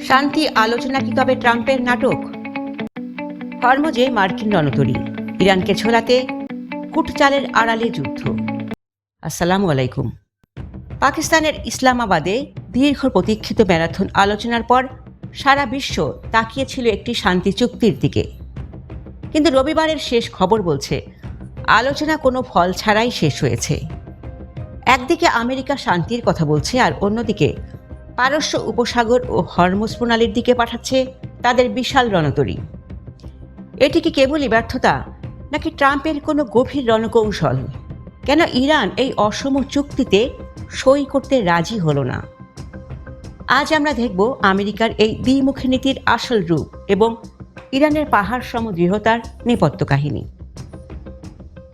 শান্তি আলোচনা কি তবে ট্রাম্পের নাটক? হরমুজে মার্কিন রণতরী, ইরানকে ছোলাতে কুটচালের আড়ালে যুদ্ধ। আসসালামু আলাইকুম। পাকিস্তানের ইসলামাবাদে দীর্ঘ প্রতীক্ষিত ম্যারাথন আলোচনার পর সারা বিশ্ব তাকিয়েছিল একটি শান্তি চুক্তির দিকে। কিন্তু রবিবারের শেষ খবর বলছে আলোচনা কোনো ফল ছাড়াই শেষ হয়েছে। একদিকে আমেরিকা শান্তির কথা বলছে, আর অন্যদিকে পারস্য উপসাগর ও হরমুজ প্রণালীর দিকে পাঠাচ্ছে তাদের বিশাল রণতরী। এটি কি কেবলই ব্যর্থতা, নাকি ট্রাম্পের কোনো গভীর রণকৌশল? কেন ইরান এই অসম চুক্তিতে সই করতে রাজি হলো না? আজ আমরা দেখব আমেরিকার এই দ্বিমুখী নীতির আসল রূপ এবং ইরানের পাহাড় সম দৃঢ়তার নেপথ্য কাহিনী।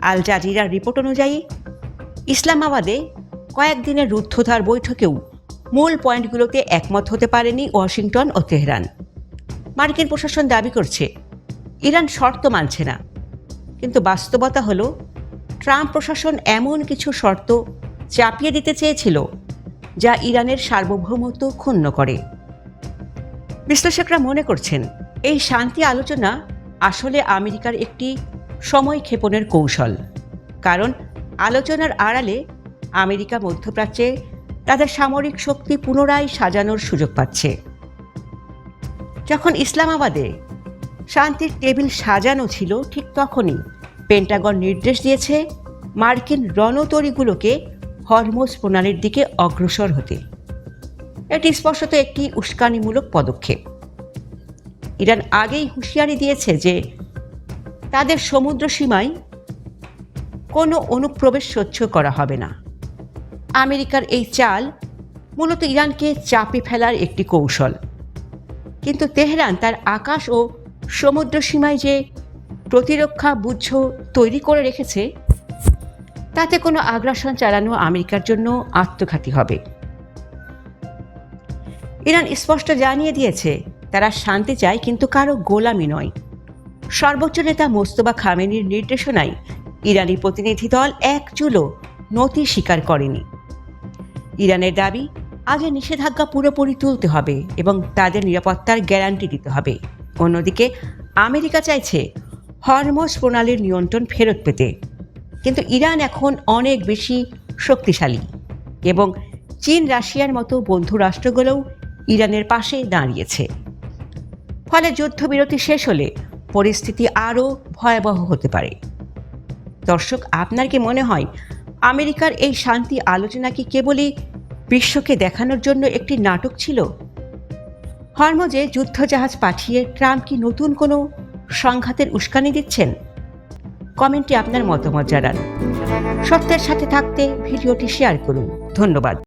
আল জাজিরার রিপোর্ট অনুযায়ী ইসলামাবাদে কয়েকদিনের রুদ্ধদ্বার বৈঠকেও মূল পয়েন্টগুলোতে একমত হতে পারেনি ওয়াশিংটন ও তেহরান। মার্কিন প্রশাসন দাবি করছে ইরান শর্ত মানছে না, কিন্তু বাস্তবতা হলো ট্রাম্প প্রশাসন এমন কিছু শর্ত চাপিয়ে দিতে চেয়েছিল যা ইরানের সার্বভৌমত্ব ক্ষুণ্ণ করে। বিশ্লেষকরা মনে করছেন এই শান্তি আলোচনা আসলে আমেরিকার একটি সময় ক্ষেপণের কৌশল, কারণ আলোচনার আড়ালে আমেরিকা মধ্যপ্রাচ্যে তাদের সামরিক শক্তি পুনরায় সাজানোর সুযোগ পাচ্ছে। যখন ইসলামাবাদে শান্তির টেবিল সাজানো ছিল, ঠিক তখনই পেন্টাগন নির্দেশ দিয়েছে মার্কিন রণতরীগুলোকে হরমুজ প্রণালীর দিকে অগ্রসর হতে। এটি স্পষ্টত একটি উস্কানিমূলক পদক্ষেপ। ইরান আগেই হুঁশিয়ারি দিয়েছে যে তাদের সমুদ্র সীমায় কোনো অনুপ্রবেশ সহ্য করা হবে না। আমেরিকার এই চাল মূলত ইরানকে চাপে ফেলার একটি কৌশল, কিন্তু তেহরান তার আকাশ ও সমুদ্র সীমায় যে প্রতিরক্ষা বুদ্ধ তৈরি করে রেখেছে, তাতে কোনো আগ্রাসন চালানো আমেরিকার জন্য আত্মঘাতী হবে। ইরান স্পষ্ট জানিয়ে দিয়েছে তারা শান্তি চায়, কিন্তু কারো গোলামি নয়। সর্বোচ্চ নেতা মোস্তফা খামেনির নির্দেশনায় ইরানি প্রতিনিধি দল এক চুলও নতি স্বীকার করেনি। ইরানের দাবি আগে নিষেধাজ্ঞা পুরোপুরি তুলতে হবে এবং তাদের নিরাপত্তার গ্যারান্টি দিতে হবে। অন্যদিকে আমেরিকা চাইছে হরমুজ প্রণালীর নিয়ন্ত্রণ ফেরত পেতে, কিন্তু ইরান এখন অনেক বেশি শক্তিশালী এবং চীন রাশিয়ার মতো বন্ধু রাষ্ট্রগুলোও ইরানের পাশে দাঁড়িয়েছে। ফলে যুদ্ধবিরতি শেষ হলে পরিস্থিতি আরও ভয়াবহ হতে পারে। দর্শক, আপনার কি মনে হয় আমেরিকার এই শান্তি আলোচনা কি কেবলই বিশ্বকে দেখানোর জন্য একটি নাটক ছিল? হরমুজে যুদ্ধজাহাজ পাঠিয়ে ট্রাম্প কি নতুন কোনো সংঘাতের উস্কানি দিচ্ছেন? কমেন্টে আপনার মতামত জানান। সত্যের সাথে থাকতে ভিডিওটি শেয়ার করুন। ধন্যবাদ।